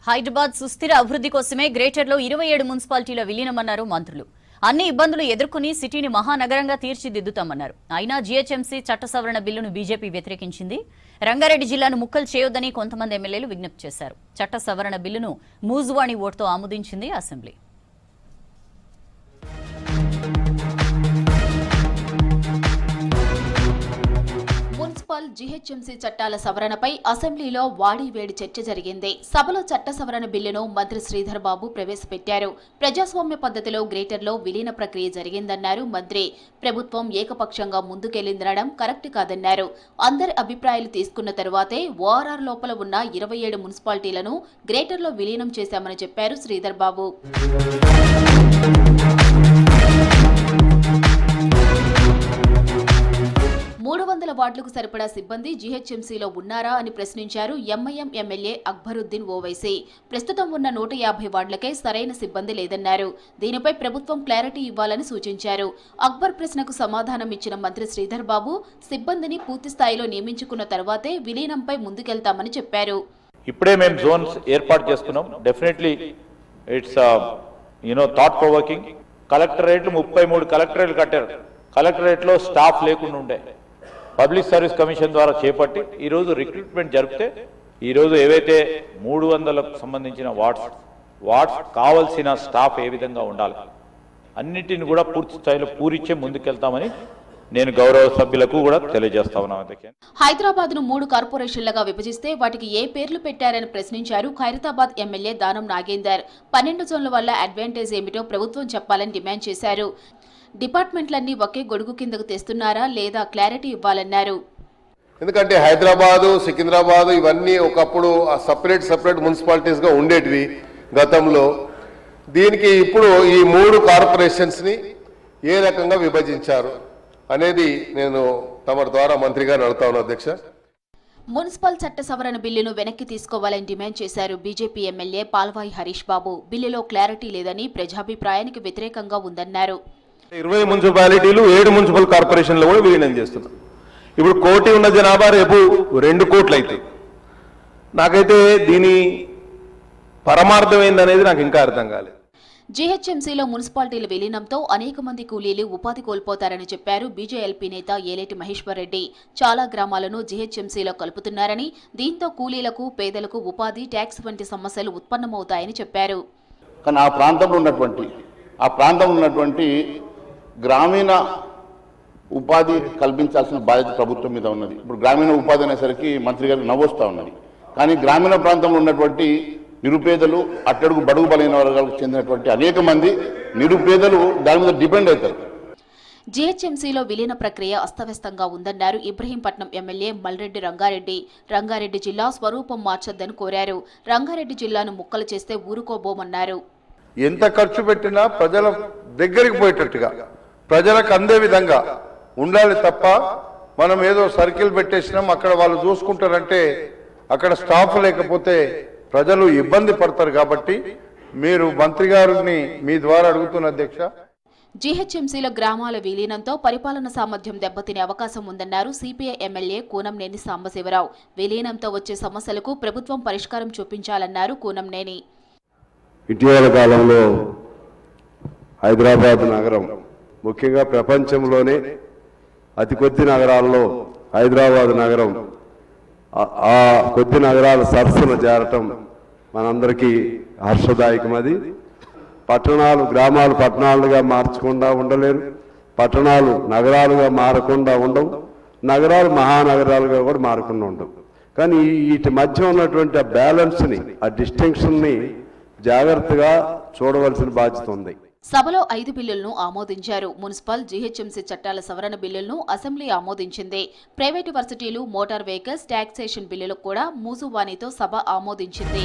హైదరాబాద్ సుస్థిర అభివృద్ధి కోసమే గ్రేటర్లో 27 మున్సిపాలిటీల విలీనమన్నారు మంత్రులు. అన్ని ఇబ్బందులు ఎదుర్కొని సిటీని మహానగరంగా తీర్చిదిద్దుతామన్నారు. అయినా జీహెచ్ఎంసీ చట్ట సవరణ బిల్లును బీజేపీ వ్యతిరేకించింది. రంగారెడ్డి జిల్లాను ముక్కలు చేయొద్దని కొంతమంది ఎమ్మెల్యేలు విజ్ఞప్తి చేశారు. చట్ట సవరణ బిల్లును మూజువాణి ఓటుతో ఆమోదించింది అసెంబ్లీ. మున్సిపల్ జీహెచ్ఎంసీ చట్టాల సవరణపై అసెంబ్లీలో వాడివేడి చర్చ జరిగింది. సభలో చట్ట సవరణ బిల్లును మంత్రి శ్రీధర్ బాబు ప్రవేశపెట్టారు. ప్రజాస్వామ్య పద్ధతిలో గ్రేటర్లో విలీన ప్రక్రియ జరిగిందన్నారు మంత్రి. ప్రభుత్వం ఏకపక్షంగా ముందుకెళ్లిందనడం కరెక్ట్ కాదన్నారు. అందరి అభిప్రాయాలు తీసుకున్న తరువాతే ఓఆర్ఆర్ లోపల ఉన్న 27 మున్సిపాలిటీలను గ్రేటర్లో విలీనం చేశామని చెప్పారు శ్రీధర్ బాబు. 300 వార్డులకు సరిపడా సిబ్బంది జీహెచ్ఎంసీలో ఉన్నారా అని ప్రశ్నించారు ఎంఐఎం ఎమ్మెల్యే అక్బరుద్దీన్ ఓవైసీ. ప్రస్తుతం ఉన్న 150 వార్డులకే సరైన సిబ్బంది లేదన్నారు. దీనిపై ప్రభుత్వం క్లారిటీ ఇవ్వాలని సూచించారు. అక్బర్ ప్రశ్నకు సమాధానం ఇచ్చిన మంత్రి శ్రీధర్ బాబు సిబ్బందిని పూర్తి స్థాయిలో నియమించుకున్న తర్వాతే విలీనంపై ముందుకెళ్తామని చెప్పారు. ఇప్పుడే మేము జోన్స్ ఏర్పాటు చేసుకున్నాం. Definitely it's thought provoking. కలెక్టరేట్లు 33 కలెక్టరేట్లు కట్టారు. కలెక్టరేట్లో స్టాఫ్ లేకుండా ఉండే పబ్లిక్ సర్వీస్ కమిషన్ ద్వారా చేపట్టి ఈరోజు రిక్రూట్మెంట్ జరిపితే ఈరోజు ఏవైతే 300లకు సంబంధించిన వార్డ్స్ కావాల్సిన స్టాఫ్ ఏ విధంగా ఉండాలి అన్నిటిని కూడా పూర్తి స్థాయిలో పూరిచ్చే ముందుకెళ్తామని నేను గౌరవ సభ్యులకు కూడా తెలియజేస్తా ఉన్నాను. హైదరాబాద్ ను 3 కార్పొరేషన్లుగా విభజిస్తే వాటికి ఏ పేర్లు పెట్టారని ప్రశ్నించారు ఖైరతాబాద్ ఎమ్మెల్యే దానం నాగేందర్. 12 జోన్ల వల్ల అడ్వాంటేజ్ ఏమిటో ప్రభుత్వం చెప్పాలని డిమాండ్ చేశారు. డిపార్ట్మెంట్లన్నీ ఒకే గొడుగు కిందకు తెస్తున్నారా లేదా క్లారిటీ ఇవ్వాలన్నారు. ఎందుకంటే హైదరాబాదు, సికింద్రాబాదు ఇవన్నీ ఒకప్పుడు సపరేట్ మున్సిపాలిటీస్ గా ఉండేటివి గతంలో. దీనికి ఇప్పుడు ఈ 3 కార్పొరేషన్స్ ని ఏ రకంగా విభజించారు అనేది నేను తమ ద్వారా మంత్రి గారిని అడుగుతా ఉన్నా అధ్యక్ష. మున్సిపల్ చట్ట సవరణ బిల్లును వెనక్కి తీసుకోవాలని డిమాండ్ చేశారు బీజేపీ ఎమ్మెల్యే పాల్వాయి హరీష్ బాబు. బిల్లులో క్లారిటీ లేదని ప్రజాభిప్రాయానికి వ్యతిరేకంగా ఉందన్నారు. 20 మున్సిపాలిటీలు 7 మున్సిపల్ కార్పొరేషన్లు కూడా విలీనం చేస్తున్నారు. ఇప్పుడు 1 కోటి ఉన్న జనాభా రేపు 2 కోట్లు అయితే నాకైతే దీని పరమార్థం ఏందనేది నాకు ఇంకా అర్థం కాలేదు. జీహెచ్ఎంసీలో మున్సిపాలిటీల విలీనంతో అనేక మంది కూలీలు ఉపాధి కోల్పోతారని చెప్పారు బీజేఎల్పీ నేత ఏలేటి మహేశ్వర్ రెడ్డి. చాలా గ్రామాలను జీహెచ్ఎంసీలో కలుపుతున్నారని, దీంతో కూలీలకు, పేదలకు ఉపాధి, ట్యాక్స్ వంటి సమస్యలు ఉత్పన్నమవుతాయని చెప్పారు. కానీ ఆ ప్రాంతంలో ఉన్నటువంటి గ్రామీణ ఉపాధి కల్పించాల్సిన బాధ్యత ప్రభుత్వం మీద ఉన్నది. ఇప్పుడు గ్రామీణ ఉపాధి అనేసరికి మంత్రి గారికి నవ్వొస్తా ఉన్నది. కానీ గ్రామీణ ప్రాంతంలో ఉన్నటువంటి నిరుపేదలు, అట్టడుగు బడుగు బలైన వర్గాలకు చెందినటువంటి అనేక మంది నిరుపేదలు దాని మీద డిపెండ్ అవుతారు. జీహెచ్ఎంసీలో విలీన ప్రక్రియ అస్తవ్యస్తంగా ఉందన్నారు ఇబ్రహీంపట్నం ఎమ్మెల్యే మల్రెడ్డి రంగారెడ్డి. రంగారెడ్డి జిల్లా స్వరూపం మార్చొద్దని కోరారు. రంగారెడ్డి జిల్లాను ముక్కలు చేస్తే ఊరుకోబోమన్నారు. ఎంత ఖర్చు పెట్టినా ప్రజల దగ్గరికి పోయేటట్టుగా, ప్రజలకు అందే విధంగా ఉండాలి తప్ప మనం ఏదో సర్కిల్ పెట్టేసినాం అక్కడ వాళ్ళు చూసుకుంటారంటే అక్కడ స్టాఫ్ లేకపోతే ప్రజలు ఇబ్బంది పడతారు. కాబట్టి మీరు మంత్రి గారిని మీ ద్వారా అడుగుతున్న అధ్యక్ష. జీహెచ్ఎంసీలో గ్రామాల విలీనంతో పరిపాలన సామర్థ్యం దెబ్బతినే అవకాశం ఉందన్నారు సిపిఐ ఎమ్మెల్యే కూనంనేని సాంబశివరావు. విలీనంతో వచ్చే సమస్యలకు ప్రభుత్వం పరిష్కారం చూపించాలన్నారు కూనంనేని. ఇటీవల కాలంలో హైదరాబాద్ నగరం ముఖ్యంగా ప్రపంచంలోనే అతి కొద్ది నగరాల్లో హైదరాబాద్ నగరం ఆ కొద్ది నగరాల సరసన చేరటం మనందరికీ హర్షదాయకం. అది పట్టణాలు, గ్రామాలు పట్టణాలుగా మార్చకుండా ఉండలేరు, పట్టణాలు నగరాలుగా మారకుండా ఉండవు, నగరాలు మహానగరాలుగా కూడా మారకుండా ఉండవు. కానీ వీటి మధ్య ఉన్నటువంటి ఆ బ్యాలెన్స్ని, ఆ డిస్టింక్షన్ని జాగ్రత్తగా చూడవలసిన బాధ్యత ఉంది. సభలో 5 బిల్లులను ఆమోదించారు. మున్సిపల్, జీహెచ్ఎంసీ చట్టాల సవరణ బిల్లులను అసెంబ్లీ ఆమోదించింది. ప్రైవేటు వర్సిటీలు, మోటార్ వెహికల్స్, టాక్సేషన్ బిల్లులకు కూడా మూజువాణితో సభ ఆమోదించింది.